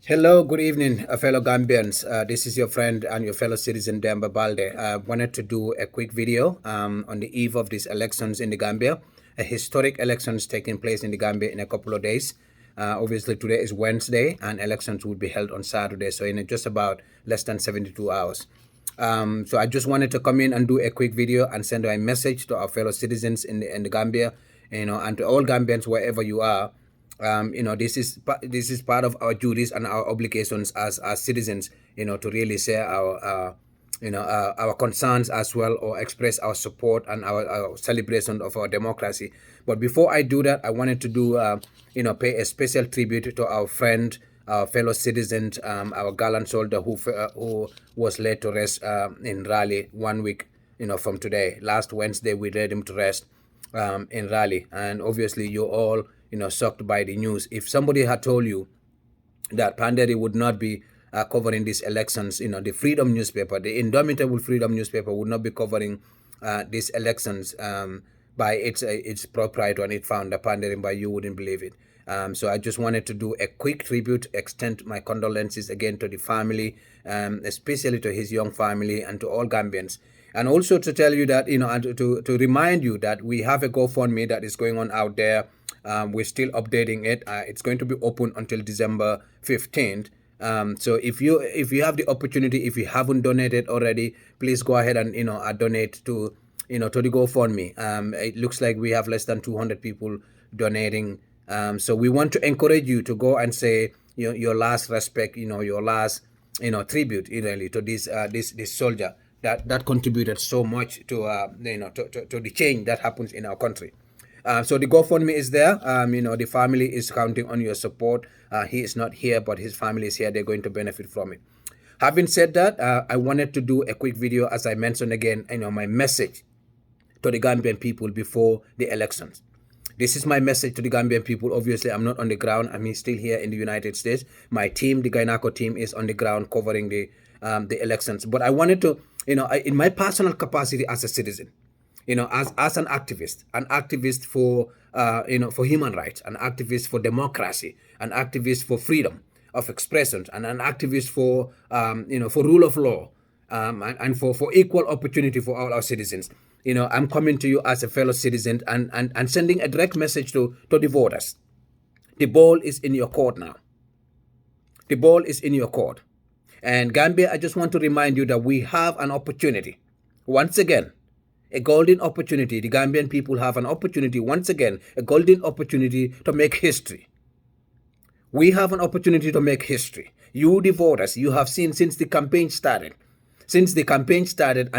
Hello, good evening, fellow Gambians. This is your friend and your fellow citizen, Demba Balde. I wanted to do a quick video on the eve of these elections in the Gambia, a historic elections taking place in the Gambia in a couple of days. Obviously, today is Wednesday, and elections will be held on Saturday, so in just about less than 72 hours. So I just wanted to come in and do a quick video and send a message to our fellow citizens in the Gambia, and to all Gambians wherever you are. This is part of our duties and our obligations as citizens, to really share our concerns as well, or express our support and our celebration of our democracy. But before I do that, I wanted to pay a special tribute to our friend, our fellow citizens, our gallant soldier who was laid to rest in Raleigh 1 week, from today. Last Wednesday, we laid him to rest in Raleigh, and obviously you all, shocked by the news. If somebody had told you that Panderi would not be covering these elections, the Freedom newspaper, the indomitable Freedom newspaper, would not be covering these elections by its proprietor and its founder, Panderi, by you wouldn't believe it. So I just wanted to do a quick tribute, extend my condolences again to the family, especially to his young family and to all Gambians. And also to tell you that, and to remind you that we have a GoFundMe that is going on out there. We're still updating it. It's going to be open until December 15th. So if you have the opportunity, if you haven't donated already, please go ahead and donate to to the GoFundMe. It looks like we have less than 200 people donating. So we want to encourage you to go and say your last respect, your last tribute really to this soldier that contributed so much to to the change that happens in our country. So the GoFundMe is there. The family is counting on your support. He is not here, but his family is here. They're going to benefit from it. Having said that, I wanted to do a quick video, as I mentioned again, my message to the Gambian people before the elections. This is my message to the Gambian people. Obviously, I'm not on the ground. I'm still here in the United States. My team, the Gainako team, is on the ground covering the elections. But I wanted to, in my personal capacity as a citizen, as an activist for for human rights, an activist for democracy, an activist for freedom of expression, and an activist for for rule of law, and for equal opportunity for all our citizens. I'm coming to you as a fellow citizen and sending a direct message to the voters. The ball is in your court now. The ball is in your court. And Gambia, I just want to remind you that we have an opportunity once again, a golden opportunity. The Gambian people have an opportunity, once again, a golden opportunity to make history. We have an opportunity to make history. You, the voters, you have seen since the campaign started. Since the campaign started,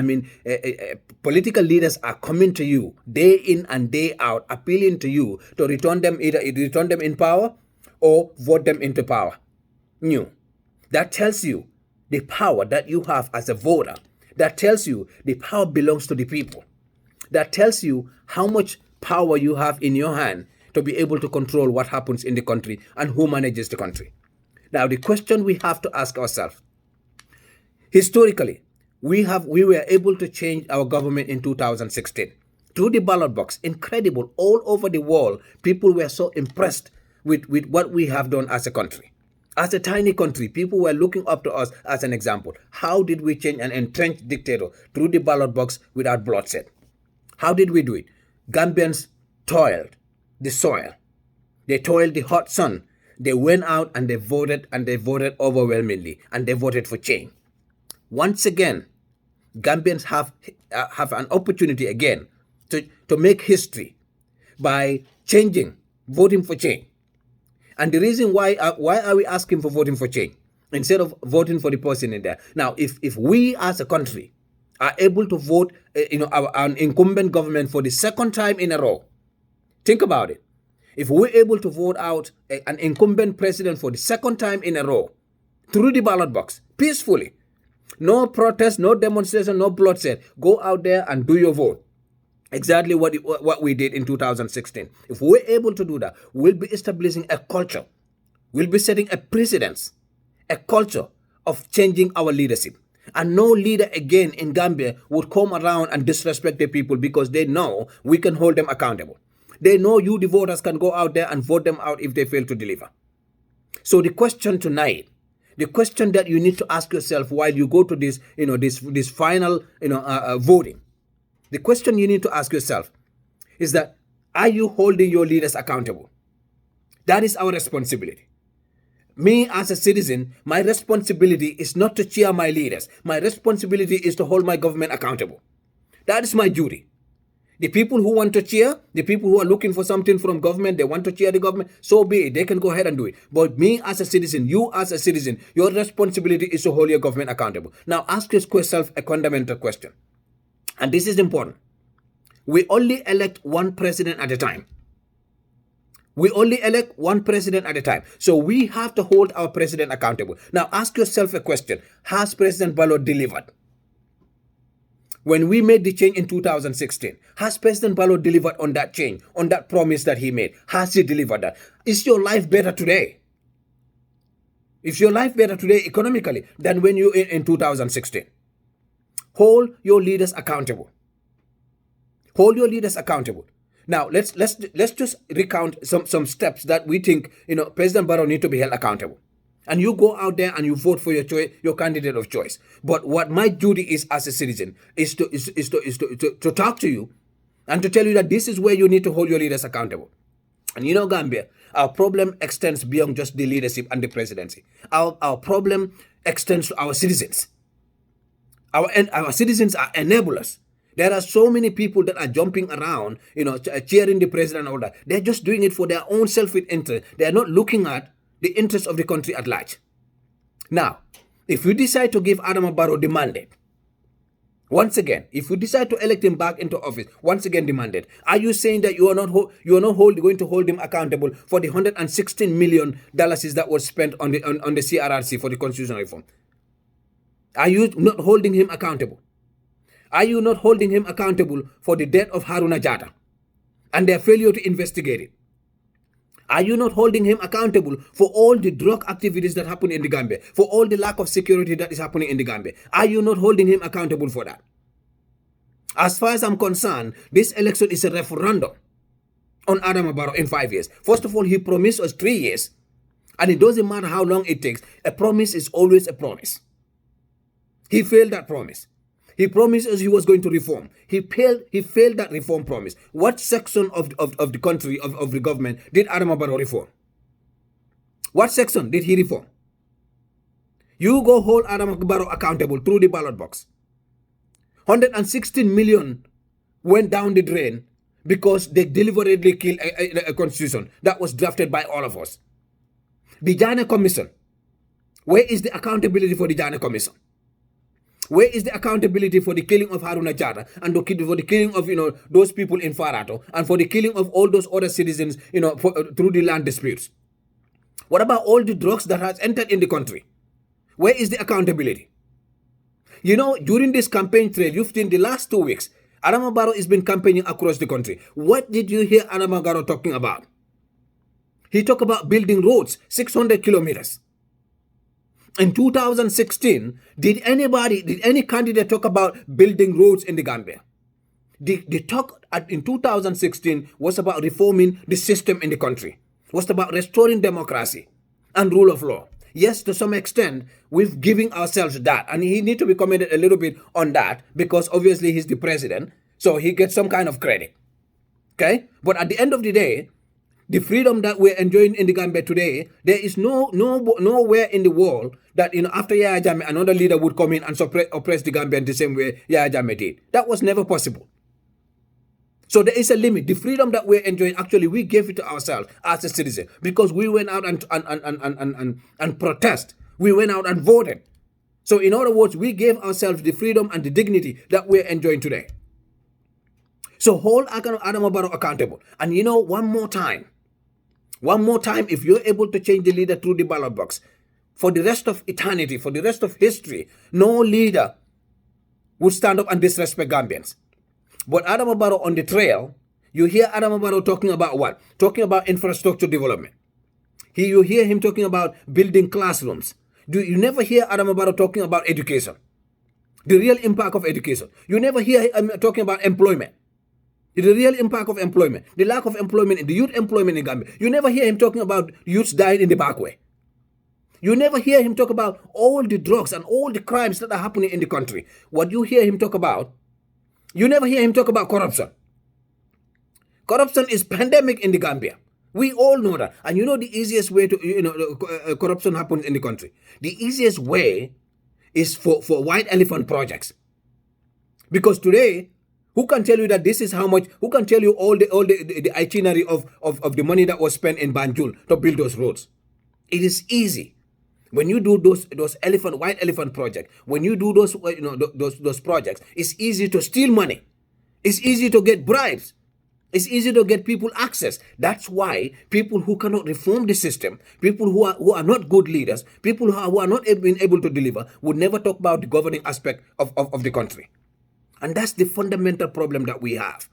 political leaders are coming to you day in and day out, appealing to you to return them in power or vote them into power. New. That tells you the power that you have as a voter. That tells you the power belongs to the people. That tells you how much power you have in your hand to be able to control what happens in the country and who manages the country. Now, the question we have to ask ourselves, historically, we were able to change our government in 2016 through the ballot box. Incredible. All over the world, people were so impressed with what we have done as a country. As a tiny country, people were looking up to us as an example. How did we change an entrenched dictator through the ballot box without bloodshed? How did we do it? Gambians toiled the soil. They toiled the hot sun. They went out and they voted overwhelmingly, and they voted for change. Once again, Gambians have an opportunity again to make history by voting for change. And the reason why are we asking for voting for change instead of voting for the person in there? Now, if we as a country are able to vote, an incumbent government for the second time in a row, think about it. If we're able to vote out an incumbent president for the second time in a row through the ballot box peacefully, no protest, no demonstration, no bloodshed, go out there and do your vote. Exactly what we did in 2016. If we're able to do that, we'll be establishing a culture. We'll be setting a precedence, a culture of changing our leadership. And no leader again in Gambia would come around and disrespect the people, because they know we can hold them accountable. They know you, the voters, can go out there and vote them out if they fail to deliver. So the question tonight The question that you need to ask yourself while you go to this, this final, voting, the question you need to ask yourself is that, are you holding your leaders accountable? That is our responsibility. Me as a citizen, my responsibility is not to cheer my leaders. My responsibility is to hold my government accountable. That is my duty. The people who want to cheer, the people who are looking for something from government, they want to cheer the government, so be it. They can go ahead and do it. But me as a citizen, you as a citizen, your responsibility is to hold your government accountable. Now ask yourself a fundamental question. And this is important. We only elect one president at a time. We only elect one president at a time. So we have to hold our president accountable. Now ask yourself a question. Has President Barrow delivered? When we made the change in 2016, has President Barrow delivered on that change, on that promise that he made? Has he delivered that? Is your life better today? Is your life better today economically than when you in 2016? Hold your leaders accountable. Hold your leaders accountable. Now let's just recount some steps that we think President Barrow need to be held accountable. And you go out there and you vote for your candidate of choice. But what my duty is as a citizen is to talk to you and to tell you that this is where you need to hold your leaders accountable. And Gambia, our problem extends beyond just the leadership and the presidency. Our problem extends to our citizens. Our citizens are enablers. There are so many people that are jumping around, cheering the president and all that. They're just doing it for their own self-interest. They're not looking at the interests of the country at large. Now, if you decide to give Adama Barrow the mandate, once again, if you decide to elect him back into office, once again the mandate, are you saying that you are not going to hold him accountable for the $116 million that was spent on the CRRC for the constitutional reform? Are you not holding him accountable? Are you not holding him accountable for the death of Haruna Jatta and their failure to investigate it? Are you not holding him accountable for all the drug activities that happen in the Gambia, for all the lack of security that is happening in the Gambia? Are you not holding him accountable for that? As far as I'm concerned, this election is a referendum on Adama Barrow in 5 years. First of all, he promised us 3 years, and it doesn't matter how long it takes. A promise is always a promise. He failed that promise. He promised us he was going to reform. He failed that reform promise. What section of the country, of the government, did Adama Barrow reform? What section did he reform? You go hold Adama Barrow accountable through the ballot box. 116 million went down the drain because they deliberately killed a constitution that was drafted by all of us. The Janneh Commission. Where is the accountability for the Janneh Commission? Where is the accountability for the killing of Haruna Jatta and for the killing of those people in Farato and for the killing of all those other citizens through the land disputes? What about all the drugs that has entered in the country? Where is the accountability? During this campaign trail, you've seen the last 2 weeks, Adama Barrow has been campaigning across the country. What did you hear Adama Barrow talking about? He talked about building roads, 600 kilometers. In 2016, did any candidate talk about building roads in the Gambia? The talk in 2016 was about reforming the system in the country, was about restoring democracy and rule of law. Yes, to some extent, we've given ourselves that, and he needs to be commended a little bit on that because obviously he's the president, so he gets some kind of credit. Okay, but at the end of the day, the freedom that we're enjoying in the Gambia today, there is nowhere in the world that after Yahya Jammeh, another leader would come in and oppress the Gambian the same way Yahya Jammeh did. That was never possible. So there is a limit. The freedom that we're enjoying, actually, we gave it to ourselves as a citizen because we went out and protest. We went out and voted. So in other words, we gave ourselves the freedom and the dignity that we're enjoying today. So hold Adama Barrow accountable. And one more time, if you're able to change the leader through the ballot box, for the rest of eternity, for the rest of history, no leader would stand up and disrespect Gambians. But Adama Barrow on the trail, you hear Adama Barrow talking about what? Talking about infrastructure development. You hear him talking about building classrooms. You never hear Adama Barrow talking about education, the real impact of education. You never hear him talking about employment. The real impact of employment, the lack of employment, the youth employment in Gambia. You never hear him talking about youths dying in the back way. You never hear him talk about all the drugs and all the crimes that are happening in the country. What you hear him talk about, you never hear him talk about corruption. Corruption is pandemic in the Gambia. We all know that. And you know the easiest way to, corruption happens in the country. The easiest way is for white elephant projects. Because today, who can tell you that this is how much, who can tell you all the itinerary of the money that was spent in Banjul to build those roads? It is easy. When you do those white elephant projects, when you do those projects, it's easy to steal money. It's easy to get bribes. It's easy to get people access. That's why people who cannot reform the system, people who are not good leaders, people who are not being able to deliver, would never talk about the governing aspect of the country. And that's the fundamental problem that we have.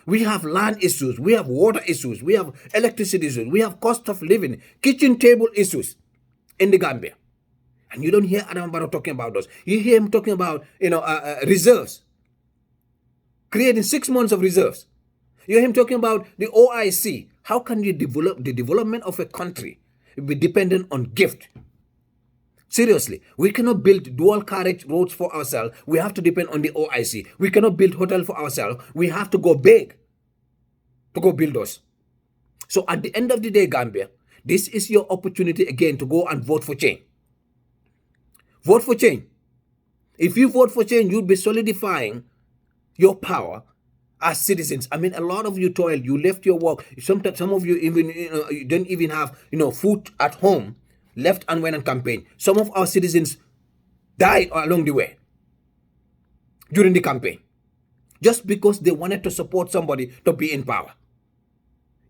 We have land issues, we have water issues, we have electricity issues, we have cost of living, kitchen table issues in the Gambia. And you don't hear Adam Barrow talking about those. You hear him talking about, reserves, creating 6 months of reserves. You hear him talking about the OIC. How can you develop the development of a country be dependent on gift? Seriously, we cannot build dual carriage roads for ourselves. We have to depend on the OIC. We cannot build hotel for ourselves. We have to go big to go build those. So at the end of the day, Gambia, this is your opportunity again to go and vote for change. Vote for change. If you vote for change, you'll be solidifying your power as citizens. I mean, a lot of you toiled, you left your work. Sometimes some of you even you didn't even have food at home, left and went on campaign. Some of our citizens died along the way during the campaign just because they wanted to support somebody to be in power.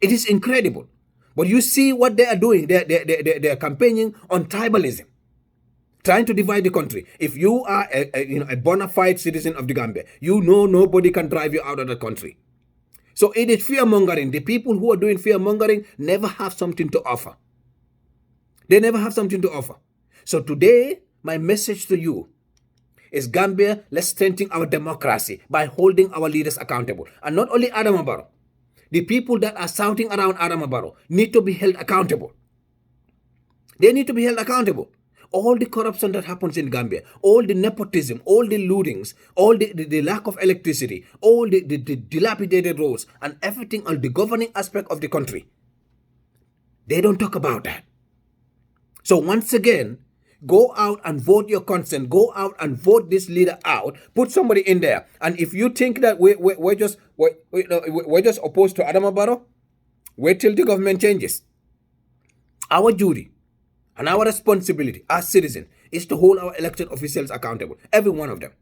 It is incredible. But you see what they are doing. They're campaigning on tribalism, trying to divide the country. If you are a bona fide citizen of the Gambia, you know nobody can drive you out of the country. So it is fear mongering. The people who are doing fear mongering never have something to offer. They never have something to offer. So today, my message to you is, Gambia, let's strengthen our democracy by holding our leaders accountable. And not only Adama Barrow. The people that are shouting around Adama Barrow need to be held accountable. They need to be held accountable. All the corruption that happens in Gambia, all the nepotism, all the lootings, all the lack of electricity, all the dilapidated roads, and everything on the governing aspect of the country, they don't talk about that. So once again, go out and vote your consent. Go out and vote this leader out. Put somebody in there. And if you think that we're just opposed to Adama Barrow, wait till the government changes. Our duty and our responsibility as citizens is to hold our elected officials accountable. Every one of them.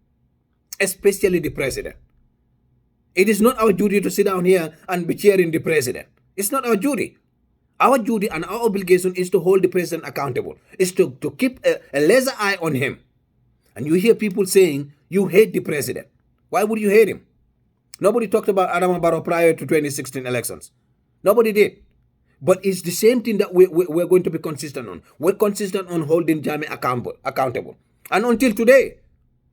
Especially the president. It is not our duty to sit down here and be cheering the president. It's not our duty. Our duty and our obligation is to hold the president accountable, is to keep a laser eye on him. And you hear people saying, you hate the president. Why would you hate him? Nobody talked about Adama Barrow prior to 2016 elections. Nobody did. But it's the same thing that we're going to be consistent on. We're consistent on holding Jammeh accountable. And until today,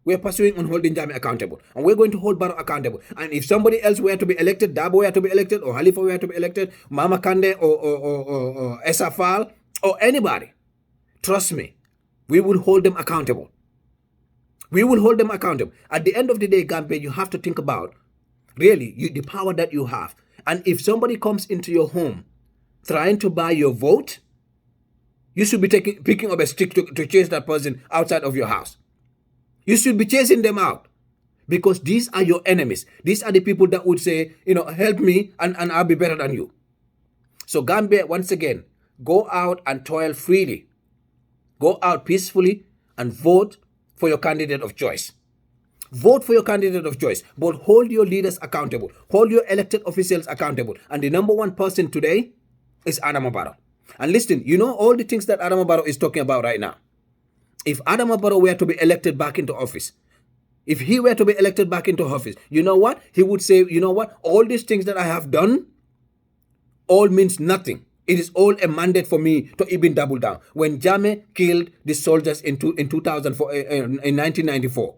we're pursuing on holding Jammeh accountable. And we're going to hold Barrow accountable. And if somebody else were to be elected, Dabo were to be elected, or Halifa were to be elected, Mama Kande or Esafal, or anybody, trust me, we will hold them accountable. We will hold them accountable. At the end of the day, Gambia, you have to think about, really, the power that you have. And if somebody comes into your home trying to buy your vote, you should be picking up a stick to chase that person outside of your house. You should be chasing them out, because these are your enemies. These are the people that would say, help me and I'll be better than you. So Gambia, once again, go out and toil freely. Go out peacefully and vote for your candidate of choice. Vote for your candidate of choice, but hold your leaders accountable. Hold your elected officials accountable. And the number one person today is Adama Barrow. And listen, all the things that Adama Barrow is talking about right now. If Adama Barrow were to be elected back into office, if he were to be elected back into office, you know what? He would say, all these things that I have done, all means nothing. It is all a mandate for me to even double down. When Jammeh killed the soldiers in 1994,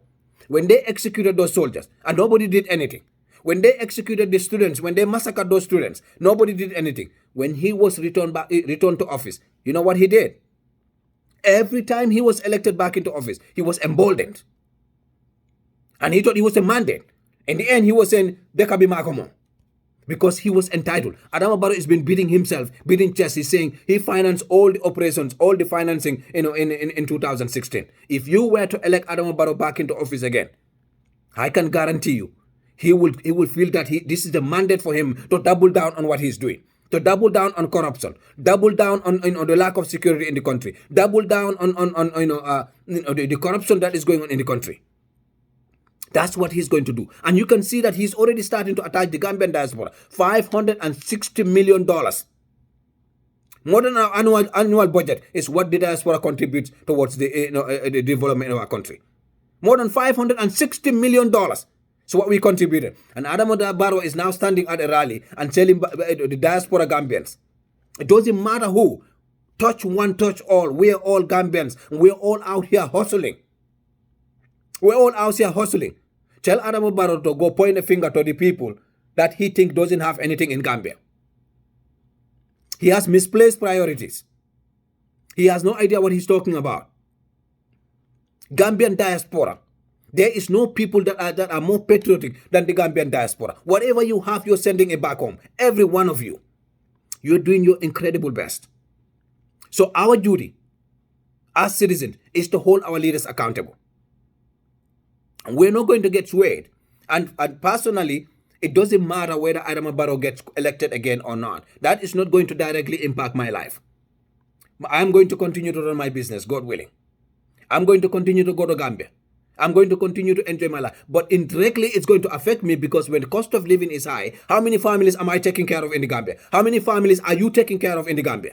when they executed those soldiers, and nobody did anything. When they executed the students, when they massacred those students, nobody did anything. When he was returned to office, you know what he did? Every time he was elected back into office, he was emboldened. And he thought it was a mandate. In the end, he was saying, Dekabi Makomo. Because he was entitled. Adama Barrow has been beating himself, beating chest. He's saying he financed all the operations, all the financing, in 2016. If you were to elect Adama Barrow back into office again, I can guarantee you, he will feel that this is the mandate for him to double down on what he's doing, to double down on corruption, double down on the lack of security in the country, double down on the corruption that is going on in the country. That's what he's going to do. And you can see that he's already starting to attack the Gambian diaspora. $560 million. More than our annual budget is what the diaspora contributes towards the development of our country. More than $560 million. So what we contributed. And Adama Barrow is now standing at a rally and telling the diaspora Gambians, it doesn't matter who, touch one, touch all. We're all Gambians. We're all out here hustling. We're all out here hustling. Tell Adama Barrow to go point a finger to the people that he thinks doesn't have anything in Gambia. He has misplaced priorities. He has no idea what he's talking about. Gambian diaspora. There is no people that are more patriotic than the Gambian diaspora. Whatever you have, you're sending it back home. Every one of you. You're doing your incredible best. So our duty as citizens is to hold our leaders accountable. We're not going to get swayed. And personally, it doesn't matter whether Adama Barrow gets elected again or not. That is not going to directly impact my life. I'm going to continue to run my business, God willing. I'm going to continue to go to Gambia. I'm going to continue to enjoy my life. But indirectly, it's going to affect me because when the cost of living is high, how many families am I taking care of in the Gambia? How many families are you taking care of in the Gambia?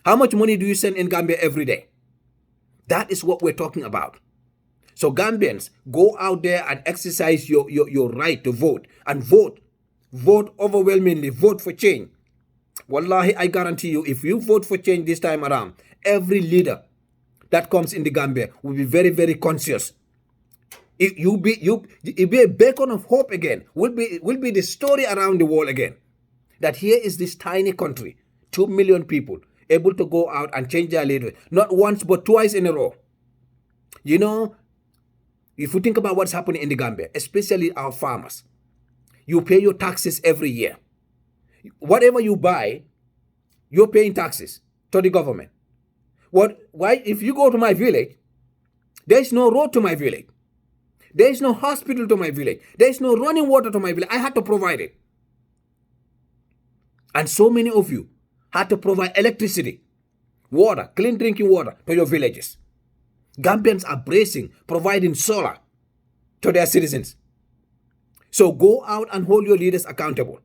How much money do you send in Gambia every day? That is what we're talking about. So Gambians, go out there and exercise your right to vote. And vote. Vote overwhelmingly. Vote for change. Wallahi, I guarantee you, if you vote for change this time around, every leader that comes in the Gambia will be very, very conscious. It'll be a beacon of hope again. Will be the story around the world again. That here is this tiny country, 2 million people, able to go out and change their leader. Not once, but twice in a row. You know, if you think about what's happening in the Gambia, especially our farmers, you pay your taxes every year. Whatever you buy, you're paying taxes to the government. Why? If you go to my village, there is no road to my village. There is no hospital to my village. There is no running water to my village. I had to provide it. And so many of you had to provide electricity, water, clean drinking water to your villages. Gambians are bracing, providing solar to their citizens. So go out and hold your leaders accountable.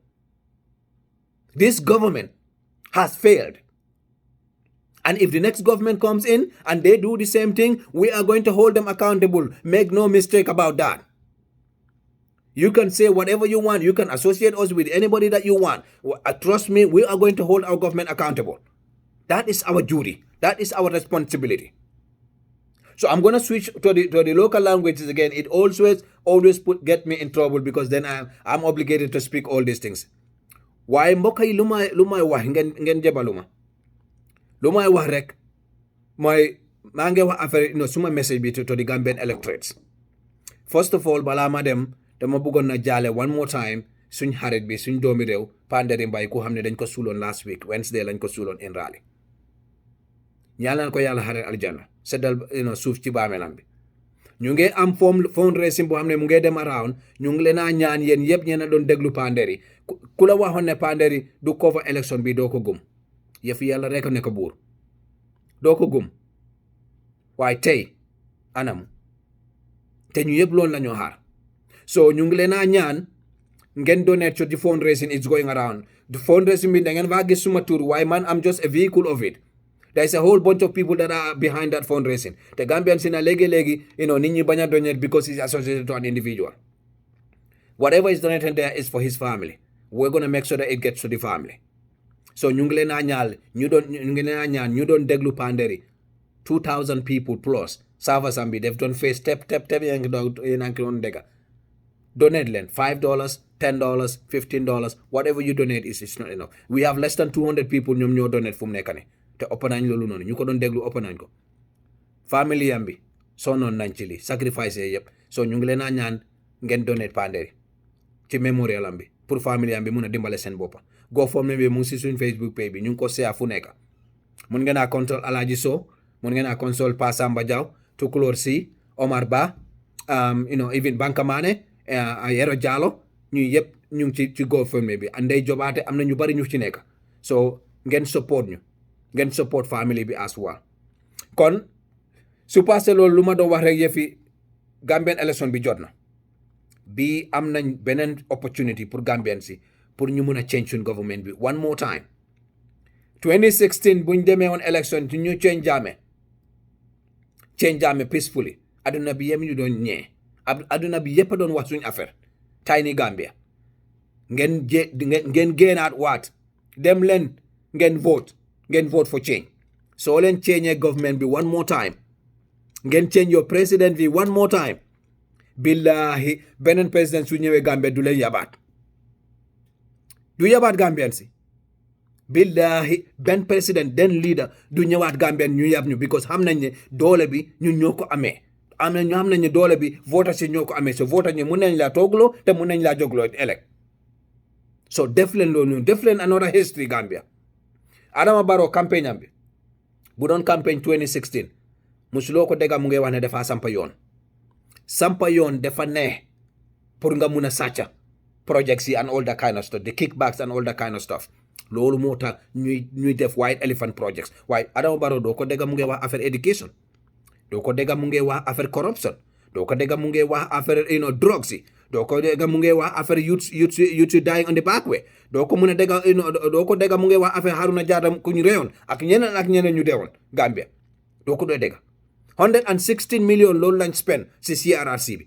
This government has failed. And if the next government comes in and they do the same thing, we are going to hold them accountable. Make no mistake about that. You can say whatever you want. You can associate us with anybody that you want. Trust me, we are going to hold our government accountable. That is our duty. That is our responsibility. So I'm going to switch to the local languages again. It always get me in trouble because then I'm obligated to speak all these things. Why mbokay lumay wax ngeen jebaluma. Lumay wax rek moy ma ngi wax affaire suma message bi to the Gambian electorates. First of all, bala ma dem dama bëggon na jale one more time suñ xarit bi suñ doomi rew Panderi Mbay ku xamne dañ ko sulon last week Wednesday lañ ko sulon in Raleigh. Ñaanal ko yàlla xare aljanna seddal suuf ci baamelam bi ñu ngi am fundraising boo xam ne mu ngi dem around ñu ngi leen a ñaan yéen yëpp ñeena doon déglu Panderi ku la waxoon ne Panderi du cover election bi doo ko gëm yëf yàlla rek ne ko buur doo ko gëm waaye tey anam te ñu yëpp loolu la ñoo xaar so ñu ngi leen a ñaan ngeen donate to the fundraising it's going around the fundraising bi da ngeen faa gis suma tur waaye man am just a vehicle of it. There's a whole bunch of people that are behind that fundraising. The Gambians in a legi, nit ñi bañ a donate because it's associated to an individual. Whatever is donated there is for his family. We're going to make sure that it gets to the family. So ñu ngi leen a ñaan ñu doon déglu Panderi 2,000 people plus Savasam bi they've done face tep yaa ngi doon dégga donate leen $5 $10 $15 whatever you donate is not enough. We have less than 200 people ñoom ñoo donate fu mu nekk nii te ëpp nañ loolu noonu ñu ko doon déglu ëpp nañ ko famille yam bi sonnoon nañ ci li sacrifice yëpp so ñu ngi leen a ñaan ngeen donate Panderi ci mémorial am bi pour famille yam bi mun a dimbale seen boppa GoFundMe bi mu ngi si suñ Facebook page bi ñu ngi ko share fu nekk mun ngeen a console Alhaji Sow mun ngeen a console Pa Samba Diaw Tukulóor Si Omar Ba even Bankamane Yero Jallow ñuy yëpp ñu ngi ci GoFundMe bi Ndey Jobaate am na ñu bari ñu ci nekk so ngeen support ñu ngeen support family bi as well kon su passé loolu lu ma doon wax rek yëfi Gambian election bi jot na bii am nañ beneen opportunity pour Gambian si pour ñu mun a change suñ government bi one more time 2016 buñ demee woon election ci ñu change Jammeh peacefully aduna bi yem ñu doon ñee aduna bi yëpp a doon wax suñ affaire tiny Gambia ngeen génnaat waat dem leen ngeen vote for change soo leen change government bi one more time ngeen change your president bi one more time billahi beneen président su ñëwee Gambia du leen yabaat Gambian si billahi benn président den leader du ñëwaat Gambian ñu yab ñu because xam nañ ne doole bi ñun ñoo ko amee xam nañ ne doole bi vote si ñoo ko amee so vote ñi mun nañ laa toogloo te mun nañ laa jógloo elect so def leen loolu def leen another history Gambia Adama Barrow campagne am bi bu doon campagne 2016 musuloo ko dégga mu ngi wax ne dafa sampa yoon dafa ne pour nga mun a sàcca projects yi and all that kind of stuff the kickbacks and all that kind of stuff loolu moo tax ñuy def white elephant projects waaye Adama Barrow doo ko dégga mu ngi wax affaire education doo ko dégga mu ngi wax affaire corruption doo ko dégga mu ngi wax affaire drugs yi doo ko dégga mu ngi wax affaire youth dying on the back way doo ko mun a dégga doo ko dégga mu ngi wax affaire Haruna Jaata ku ñu reyoon ak ñeneen ñu deewoon Gambia doo ko doo dégga 116 million loolu lañ spend si CRRC bi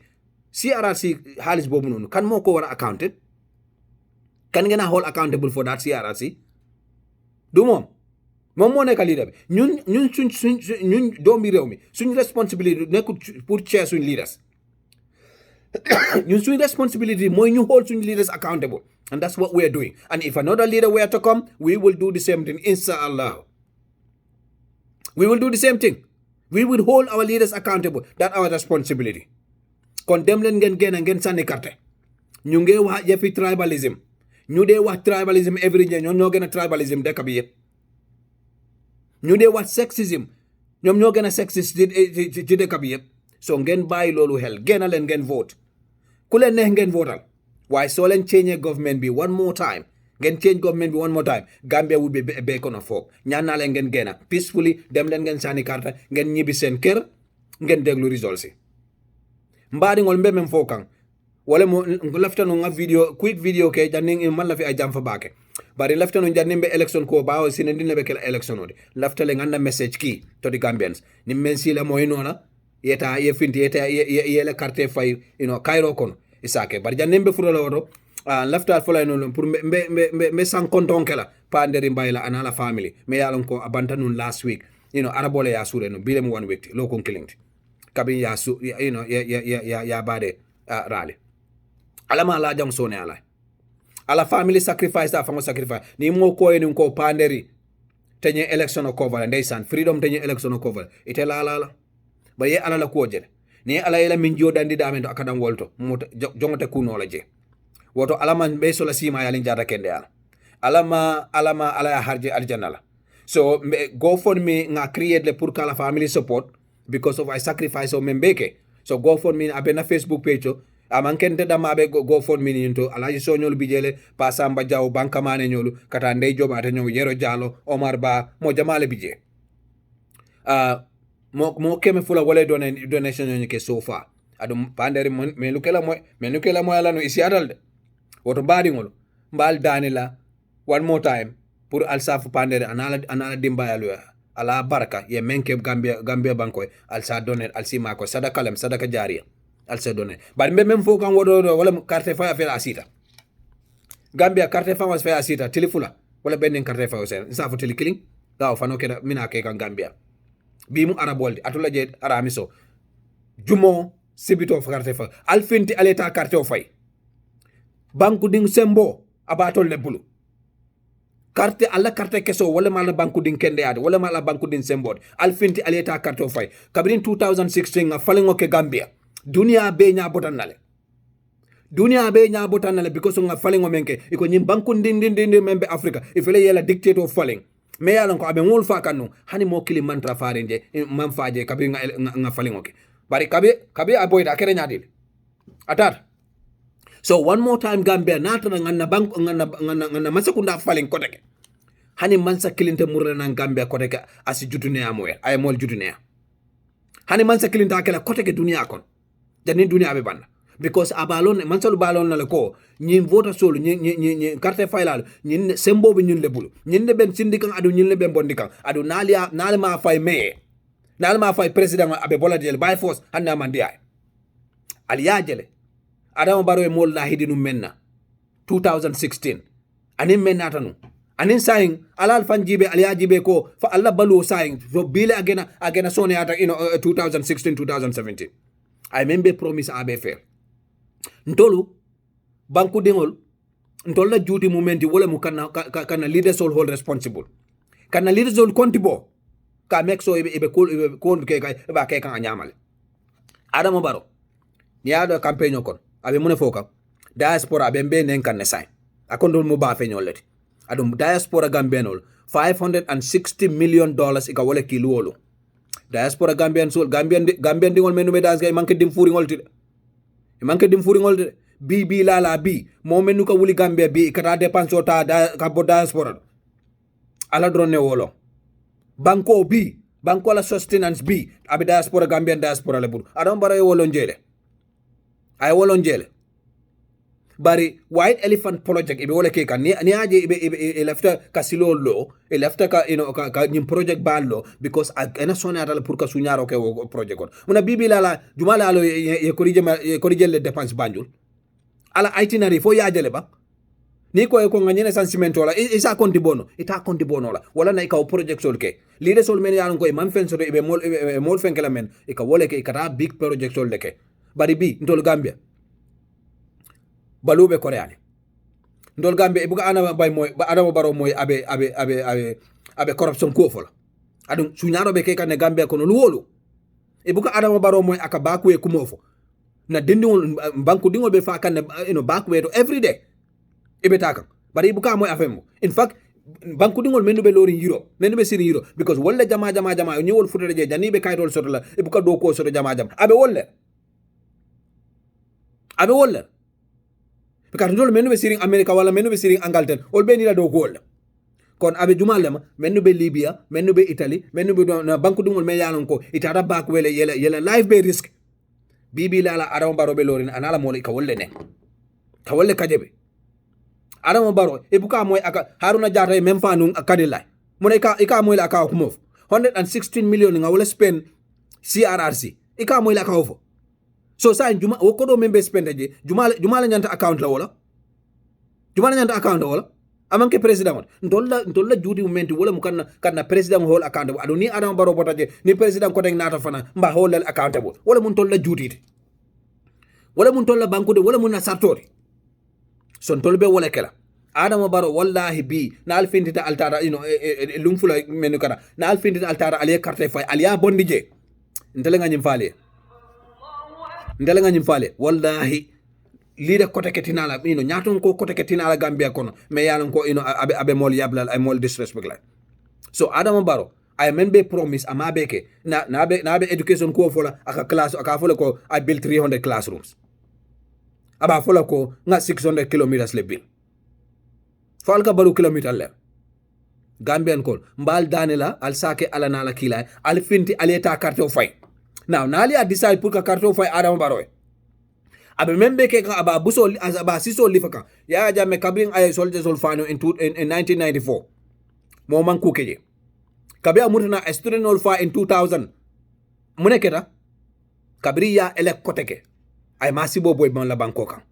CRRC xaalis boobu noonu kan moo ko war a accounted kan ngeen a hold accountable for that CRRC du moom moo nekk leader bi ñun suñ doomi réew mi suñ responsibility nekkul pour chair suñ leaders ñun suñ responsibility mooy ñu hold suñ leaders accountable and that's what we are doing and if another leader were to come we will do the same thing inshallah we will do the same thing we will hold our leaders accountable that's our responsibility kon dem leen ngeen sànni carte ñu ngi wax yëfi tribalism ñu dee wax tribalism every day ñoo gën a tribalism dëkk bi yëpp ñu dee wax sexism ñoom ñoo gën a sexist ci dëkk bi yëpp so ngeen bàyyi loolu xel génn leen ngeen vote ku leen neex ngeen votal waaye soo leen change government bi one more time ngeen change government bi one more time Gambia would be bacon of hope ñaan naa leen ngeen génn peacefully dem leen ngeen sànni carte ngeen ñibbi seen kër ngeen déglu results yi mbaɗigol mbemem fo kan wala mo laftano nga quick video ke jannin man lafi a jam fa bake bari laftano jannin be election ko bawo sine dinne be kala election ode laftale nganda message ki to the Gambians ni men sila moy nona yeta ye finti yeta ye carte fay Cairo kono isake bari jannin be furala wodo laftal fulay non pour me san konton kala pa nderi mbayla anala family me yalon ko abanta nun last week arabole ya sure no bilem one week lo kon killing kabin ya bade rally alama la jang sone ala family sacrifice da fango sacrifice ni mo ko en ko panderi tenye election o cover ndaysan freedom tenye election o cover ite la ba ye ala la ko jere ni ala ila min jodandi da men to akadam wolto mo jongote kuno la je woto alama be so la sima yalin jada kende alama ala harje aljanna la so GoFundMe nga create le pour kala family support because of I sacrifice o membeke so GoFundMe abena Facebook page amankente damabe GoFundMe into Alhaji Sow ñolu bijele Pa Samba Diaw Bankamane ñolu kata Ndey Jobaate ñolu Yero Jallow Omar Ba mo jamale bije mo keme fula wala donation ñu ke so far adum pandere me lukela moy ala no isi adal de woto badi ngol mbal danila one more time pour alsafu pandere anala dimbayalu ala baraka ye menke Gambia bankoy alsa donner alsima ko sadaka jariya alsa donner bar même fo kan wodo wala carte fa affaire asita Gambia carte fa was fa asita telefula wala benen carte fa sen sa fo telekiling daw fano keda mina ke kan Gambia bi mu arabolde atula je aramiso jumo sibito fa carte fa alfinti aleta carte o fay banku ding sembo abatol le bulu carte alla carte keso wala mala banku din kende ade wala mala banku din sembod al finti aleta carte o fay kabrin 2016 nga falengo ke Gambia dunia be nya botannale because nga falengo menke iko nyim banku din membe Africa ifele yela dictator faleng me yalan ko abe ngol fa kanu hani mo kili mantra farenje man faje kabri nga falengo ke bari kabe aboyda kere nyadil atar. So one more time Gambia nata ngana bank ngana masakunda falling koteke hani mansa kilinte murna na Gambia koteke asi jutune amoy ay mol jutune hani mansa kilinta akela koteke dunia kon jani dunia be banda because abalon mansa lu balon na ko ñi vota sol ñi carte faylal ñi sembo be ñun le bulu ñi ne ben syndicat adu ñun le ben bondikan adu nalima fay maye nalima fay president abe boladel by force handa mandia aliyajele Adama Barrow e mol lahidi num menna 2016 anin menna tanu anin saying alal fanjibe aliyajibe ko fa alla balu saying so bile agena sone ata 2016 2017 I membe promise abe fair ntolu banku dingol ntolla juti momenti wala mu kana leaders all hold responsible kana leaders all kontibo ka mek so ibe ko ke ba ke kan nyamal Adama Barrow ni ado campaign kon abe mune foka diaspora abe mbe nen kan nesay akondol mu ba fe nyolati adum diaspora gambenol $560 million ika wala kiluolo diaspora gambian sol gambian dingol menu be das gay manke dim furi ngol de bi lala bi mo menu ka wuli gambia bi kata dépense ota ka bo diaspora ala drone wolo banko la sustenance bi abe diaspora gambian diaspora le bur adon bara wolo njele ay wolon jele bari white elephant project ibe wala ke kan ni aje ibe lafta kasilo lo e lafta ka ka nyim project ballo because ena sona dal pour ka sunyaro ke project on muna bibi lala jumala alo ye korije le dépense banjul ala itinerary fo yajele ba ni ko nganyene sentimento la isa konti bono ita konti bono la wala na ikaw project sol ke leader sol men yaron ko e man fen so ibe mol fen kala men ika wala ke ikata big project sol de ke bari bi ndol Gambia balube koreane ndol Gambia ibuga ana bay moy Adama Barrow moy abe corruption ko fola adum sunyaro be ke kan Gambia kono luwolu ibuga Adama Barrow moy aka bakwe kumofo na dindingol banku dingol be fa kan bakwe to every day ibe taka bari ibuga moy afemo in fact banku dingol menu be lori euro menu be siri euro because wolle jama ñewol futere je jani be kaytol soto la ibuga do ko soto jama abe wolle because ndol menu be siring America wala menu be siring Angleterre ol be ni la do gol kon abe jumalema menu be Libya menu be Italy menu be na banku dingol me yalon ko itara bak wele yela life be risk bibi lala Adama Barrow be lorin anala mo ka wolle ne ka wolle kajebe Adama Barrow ibuka moy aka Haruna Jata même fa nun kadilla mo ika moy la ka ko mof 116 million nga wala spend CRRC ika moy la ka ofo so sa juma o kodo membe spend je juma la nyanta account la wala amanke president ndolla judi momenti wala mu kanna president hol account ado ni Adama Barrow botaje ni president ko deng nata fana mba hol accountable wala mun tolla judite wala mun tolla bankude wala mun na sartori son tolbe wala kala Adama Barrow wallahi bi na alfindita altara lumfula menu kana na alfindita altara aliya carte fay aliya bondije ndele nganyim fale wallahi lida kote ketinala nyaton ko kote ketinala Gambia kono me yalan ko abe mol yablal ay mol disrespect la so Adama Barrow ay membe promise ama beke na be education ko fola aka class aka fola ko I built 300 classrooms aba fola ko nga 600 kilometers le bil fal ka balu kilometer le Gambian ko mbal danela al sake ala nala kila al finti aleta carte o fay now nali a decide pour ka carte o fay Adama Barrow abe membe ke kan aba buso aba siso lifaka ya jamme kabring ay soldiers all fano in 1994 mo man ku keje kabe amurna student all fa in 2000 muneketa kabri ya elek koteke ay masibo boy ban la banko kan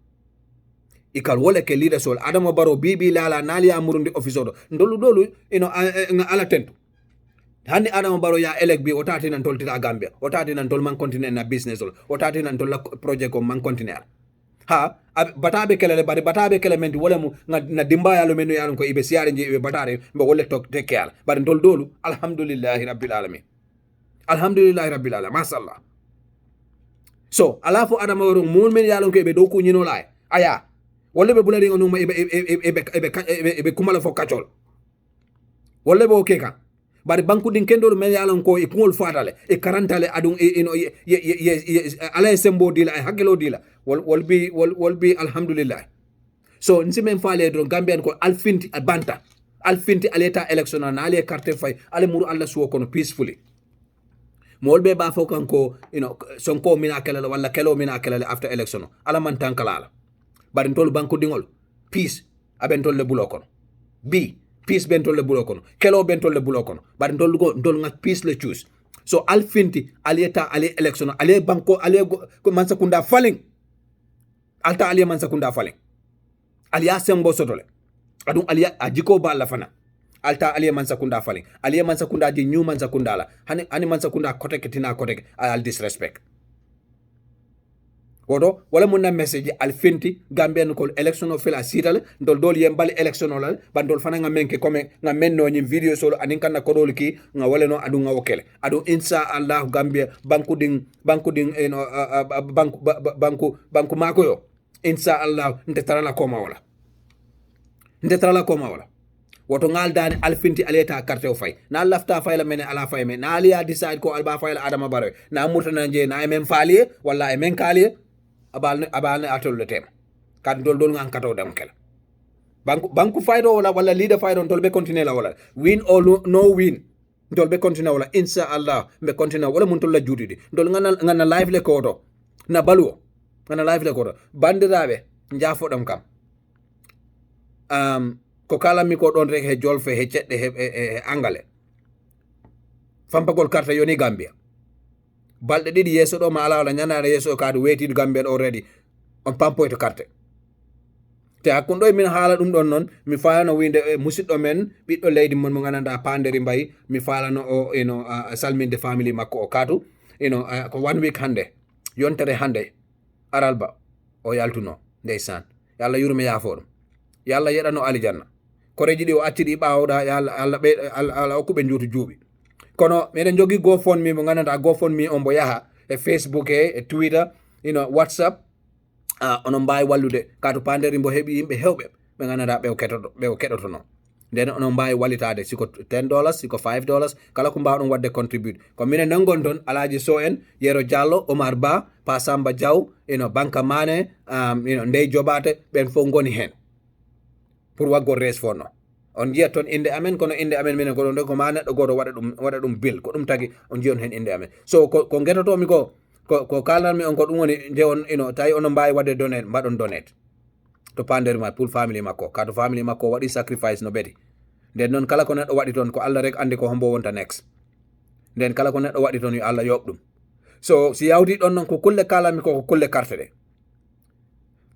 ikal wole ke leader sol Adama Barrow bibi lala nali amurundi officer dolu ala tentu handi Adama Barrow ya elek bi otati nan toltita Gambia otati nan tol man continue na business ol otati nan tol project ko man continue ha batabe kelele bari batabe kelementi wala mu na dimba yalo menu yalon ko ibe siare je ibe batare mbo wolle tok te kyal bari dol dolu alhamdulillahi rabbil alamin masallah. So alafu adama woro mun men yalon ko ibe do ku nyino lay aya wolle be bulari ngonu ma ibe kumala fo kachol wolle bo keka bari banku din kendo men yalon ko e kungol fatale e karantale adun ala sembo dila e hakelo dila wol bi alhamdulillah. So nsi men faale do Gambian ko alfinti banta alfinti aleta election na ale carte fay ale muru alla suwo kono peacefully mol be ba fo kanko sonko mina kelala wala kelo mina kelala after election ala man tankala bari tol banku dingol peace aben tol le bulo kono bi peace bentol le bulo kono kelo bentol le bulo kono bari ndol ngat peace le choose. So alfinti alieta ale election ale banko ale ko man sakunda falling alta aliya man sakunda falling aliya sembo sotole adun aliya ajiko ba la fana alta aliya man sakunda falling aliya man sakunda di new man sakunda la hani man sakunda kote ketina kote al disrespect woto wala mun na message alfinti Gambian ko election o fela sital dol yembal election o la bandol fana nga menke comme nga menno nyim video solo anin kan ko dol ki nga wala no adu nga wokele adu insha Allah Gambia banku ding banku mako yo insha Allah ndetrala koma wala woto ngal dani alfinti aleta carte o fay na lafta fay la mene ala fay men na aliya decide ko alba fay la adama bare na murtana je na men faaliye walla men kaaliye abal atol le tem kan dol ngan kato dam kel banku faydo wala leader faydo dol be continue la wala win or no win dol be continue wala insha Allah be continue wala mun tol la judidi dol ngana live le koto na baluo ngana live le koto bandirabe njafo dam kam ko kala mi ko don rek he jolfe he cedde he angale fampagol carte yoni Gambia balde didi yeso do ma ala wala nyanare yeso kaadu waited Gambian already on pampoyto carte te akundo min haala dum don non mi faano winde musiddo men biddo leydi mon mo gananda panderi mbay mi falano o salminde family makko o kaatu ko 1 week hande yontere hande aralba o yaltuno ndeysan yalla yurme yafodum yalla yedano alijanna koreji di o accidi baawda yalla be alla okube njuutu juubi kono meden jogi GoFundMe mo gananda GoFundMe on bo yaha e Facebook e Twitter WhatsApp onon mbawi wallude kato panderi mbo heɓi yimɓe hewɓe ɓe gananda ɓe keɗoto non nden onon mbawi wallitade siko $10 siko $5 kala ko mbawɗon wadde contribute ko minen nangon toon Alaji Sow en Yero Diallo Omar Ba Pa Samba Diaw Banka Mane Ndey Jobate ɓen fof goni hen pour waggol res fonno on jiyat toon inde amen kono inde amen minen ko ɗon ko ma neɗɗo goto waɗa ɗum bill ko ɗum tagi on jiyon hen inde amen so ko guetotomi ko kalanmi on ko ɗum woni nde on tawi onon mbawi wadde donate mbaɗon donate to panderi ma pour family makko kato family makko waɗi sacrifice no ɓeti nden noon kala ko neɗɗo waɗi toon ko Allah rek andi ko hombo wonta next nden kala ko neɗɗo waɗi toon yo Allah yoɓ ɗum so si yawti ɗon noon ko kulle kalanmi ko kulle carte ɗe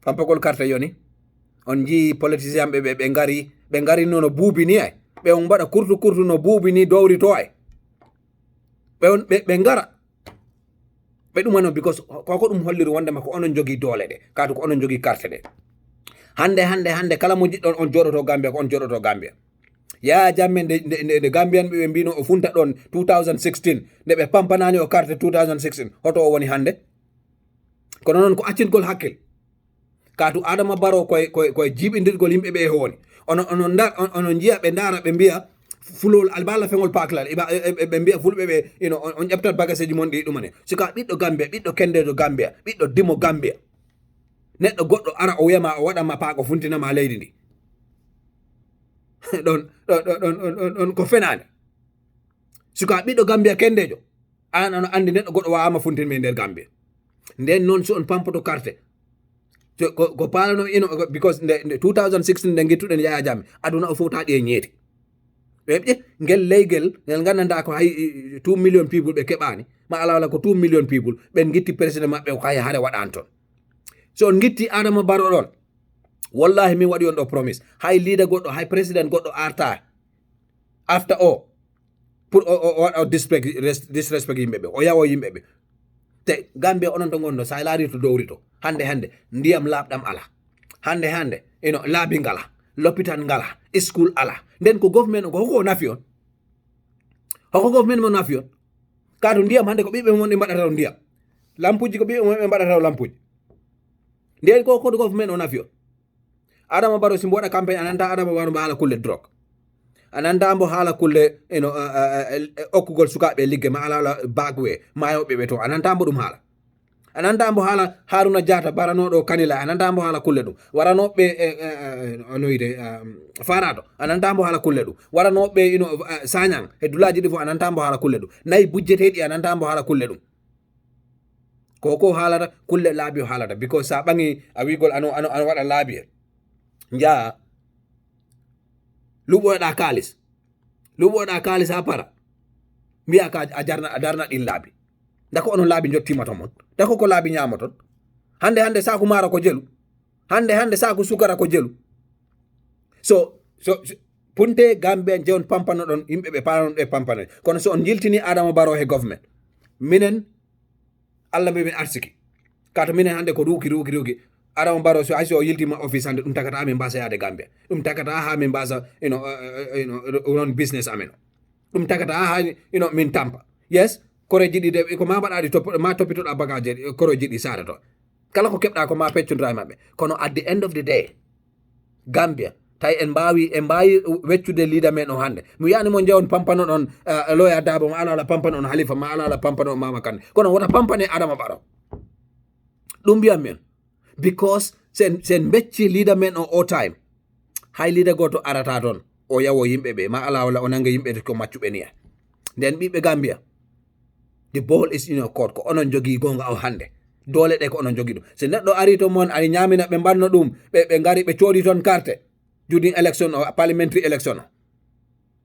fampagol carte yoni on jii politicien ɓe ngari no buubi ni ay ɓe on mbaɗa kurtu no buubi ni dowri to ay ɓe ngara ɓe ɗumano because koko ɗum holliri wondema ko onon jogii doole ɗe kaatu ko onon jogii carte ɗe hande kala mo jiɗɗon on joɗoto Gambia ko on joɗoto Gambia Yaya Jammeh nde Gambian ɓe mbino o funta ɗon 2016 nde ɓe pampanani o carte 2016 hoto o woni hande kono noon ko accingol hakkil kaatu Adama Barrow koye jiiɓidirgol yimɓe ɓe woni onon jiya ɓe ndaara ɓe mbiya fulol albala fengol paklal ɓe mbiya fulɓe ɓe on ƴeftat bagageji mon ɗi ɗumane sika ɓiɗɗo Gambia ɓiɗɗo kendejo Gambia ɓiɗɗo dimo Gambia neɗɗo goɗɗo ara o wiyama o waɗanma paako funtinama leydi ndi ɗon ko fenade sika ɓiɗɗo Gambia kendejo an ano andi neɗɗo goɗɗo wawama funtinme nder Gambia nden noon so on pampoto carte ko palano because nde 2016 nde gittuɗen Yaya Jammeh aduna o fowtaɗi e ñeeti ɓe ngel leygel ngel gandanta ko hay 2 million people ɓe keɓani ma ala wala ko 2 million people ɓen gitti président maɓɓe ko hay hare waɗan toon so on gitti Adama Barrow ɗon wallahi min waɗi on ɗo promise hay leader goɗɗo hay président goɗɗo arta after o pour o waɗa disrespect yimɓe ɓe o yawo yimɓe ɓe te Gambia onon to gondo sa laari to dowri to hande ndiyam labɗam ala hande laabi ngala l'hôpital ngala school ala nden ko government ko hoko nafi on hoko government mo nafi on kaatu ndiyam hande ko ɓiɓɓe mon ɗi mbaɗata ndiyam lampuji ko ɓiɓɓe mon ɓe mbaɗata lampuji nden ko government o nafi on Adama Barrow simbo waɗa campagne ananta Adama Barrow mbo haala kulle drogue ananta mbo haala kulle okkugol sukaɓe ligge ma ala bagwe mayoɓe ɓe to ananta mbo ɗum haala ananta mbo haala Haruna Diatta baranoɗo Kanila ananta mbo haala kulle ɗum waranoɓe noyde Farato ananta mbo haala kulle ɗum waranoɓe Sagnang e dulaji ɗi fof ananta mbo haala kulle ɗum nayi bujjeteɗi ananta mbo haala kulle ɗum koko haalata kulle laabi o haalata because sa ɓangi a wigol ano waɗa laabi en jaa luɓoɗa kalis ha para mbiya ka a darna ɗin laabi dako onon laabi jottima to mon dako ko laabi ñama ton hande saku mara ko jelu hande saku sukara ko jelu so punte Gambia jewon pampano ɗon yimɓe ɓe panon ɗe pampano kono so on jiltini Adama Barrow he government minen Allah ɓe min arsiki kato minen hande ko ruki Adama Barrow so hayso o yiltima office hande ɗum takata amin mbasa yaade Gambia ɗum takata ha min mbasa non business amen ɗum takata ha min tampa yes koreji ɗi de ko ma mbaɗaɗi ma toppitoɗa bagaje koreji ɗi sara to kala ko keɓɗa ko ma peccodira maɓɓe kono at the end of the day Gambia tawi en mbawi weccude leader men o hande mi wiyani mo jewon pampano ɗon Loya Dabo ma ala pampano on Halifa ma ala pampano on Mama Kandeh kono wota pampane Adama Barrow ɗum mbiyam men because sen becci leader men o time hay leader goto arata toon o yawo yimɓe ɓe ma ala wala o nanga yimɓe ko maccuɓe niya nden ɓiɓɓe Gambia the ball is in your court ko onon jogui gonga o hande dole ɗe ko onon jogui ɗum so neɗɗo ari to mon ari ñamina ɓe mbanno ɗum ɓe gari ɓe coodi toon carte judin election o parliamentary election o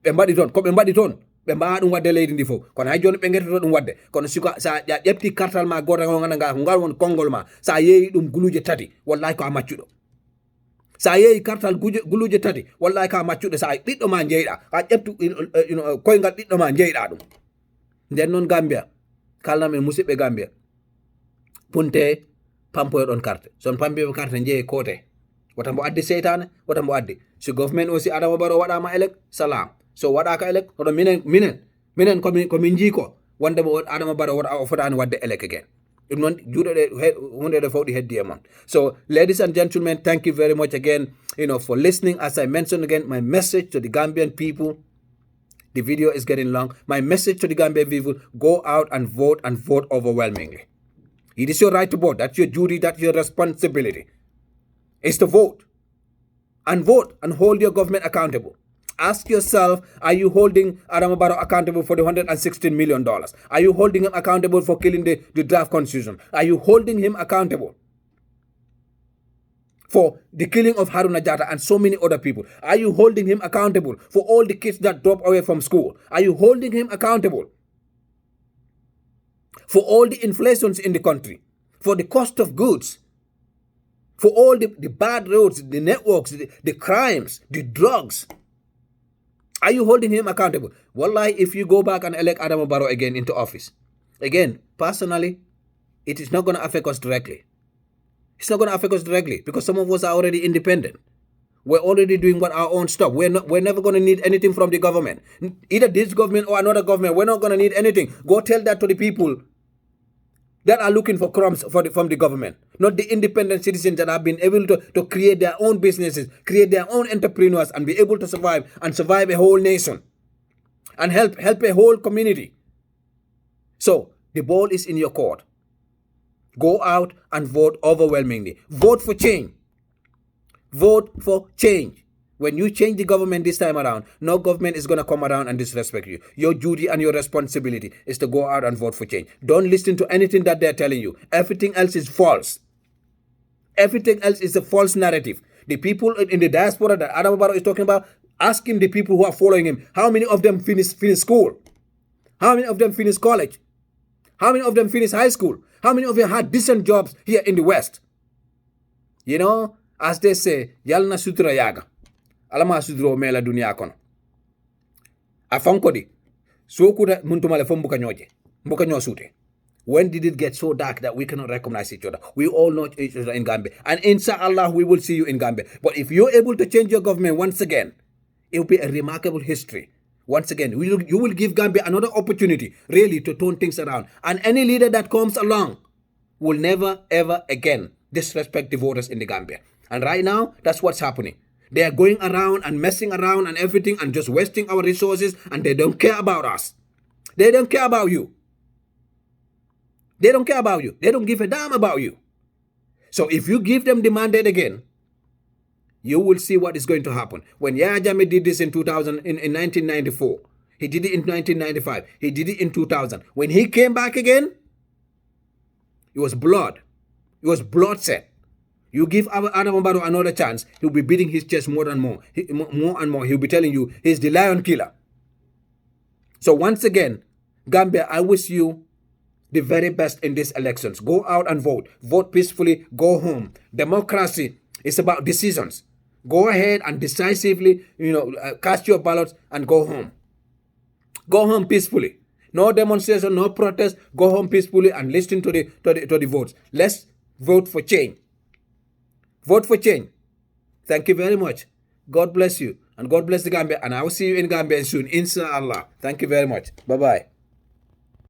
ɓe mbaɗi toon ko ɓe mbaɗi toon ɓe mbawa ɗum wadde leydi ndi fof kono hay joni ɓe guetoto ɗum wadde kono sika sa ƴefti kartal ma gotal ngo gandanɗa ko ngal won konngol ma sa yeeyi ɗum guluje tati wallahi ko a maccuɗo sa yeeyi kartal guluje tati wallahi ka maccuɗo sa ɓiɗɗo ma jeyɗa a ƴeftu koyngal ɓiɗɗo ma jeyɗa ɗum nden noon Gambia kalnamen musidɓe Gambia punte pampoyoɗon carte son pampiɓe carte jeeye kote wata mbo addi seytane wata mbo addi so government aussi Adama Barrow waɗama élect salam so waɗaka élect hoɗo minen komin jiiko wonde mo Adama Barrow o fotani wadde élect again ɗum noon juuɗe ɗe hunde ɗe fawɗi heddi e mon. So ladies and gentlemen, thank you very much again for listening. As I mentioned again, my message to the Gambian people, the video is getting long. My message to the Gambian people, go out and vote overwhelmingly. It is your right to vote. That's your duty. That's your responsibility. It's to vote and hold your government accountable. Ask yourself, are you holding Adama Barrow accountable for the $116 million? Are you holding him accountable for killing the draft constitution? Are you holding him accountable for the killing of Haruna Diatta and so many other people? Are you holding him accountable for all the kids that drop away from school? Are you holding him accountable for all the inflations in the country, for the cost of goods, for all the bad roads, the networks, the crimes, the drugs? Are you holding him accountable? Wallahi, if you go back and elect Adama Barrow again into office, again, personally, it is not going to affect us directly. It's not going to affect us directly because some of us are already independent. We're already doing what our own stuff. We're never going to need anything from the government. Either this government or another government, we're not going to need anything. Go tell that to the people that are looking for crumbs from the government, not the independent citizens that have been able to create their own businesses, create their own entrepreneurs, and be able to survive a whole nation and help a whole community. So the ball is in your court. Go out and vote overwhelmingly. Vote for change. Vote for change. When you change the government this time around, no government is going to come around and disrespect you. Your duty and your responsibility is to go out and vote for change. Don't listen to anything that they're telling you. Everything else is false. Everything else is a false narrative. The people in the diaspora that Adama Barrow is talking about, asking the people who are following him, how many of them finish school? How many of them finish college? How many of them finish high school? How many of them had decent jobs here in the West? You know, as they say, Yalna Sutra Yaga. Alama sudro mela dunia kono. Afankodi. Sukuda muntumale fo mbuka nyo sute. When did it get so dark that we cannot recognize each other? We all know each other in Gambia. And inshallah, we will see you in Gambia. But if you're able to change your government once again, it will be a remarkable history. Once again, you will give Gambia another opportunity, really, to turn things around. And any leader that comes along will never, ever again disrespect the voters in the Gambia. And right now, that's what's happening. They are going around and messing around and everything and just wasting our resources, and they don't care about us. They don't care about you. They don't care about you. They don't give a damn about you. So if you give them the mandate again, you will see what is going to happen. When Yahya Jammeh did this in 1994, he did it in 1995, he did it in 2000. When he came back again, it was blood. It was bloodshed. You give Adam Barrow another chance, he'll be beating his chest more and more. More and more. He'll be telling you he's the lion killer. So once again, Gambia, I wish you the very best in these elections. Go out and vote. Vote peacefully. Go home. Democracy is about decisions. Go ahead and decisively, cast your ballots and go home. Go home peacefully. No demonstration, no protest. Go home peacefully and listen to the votes. Let's vote for change. Vote for change. Thank you very much. God bless you. And God bless the Gambia. And I will see you in Gambia soon, inshallah. Thank you very much. Bye-bye.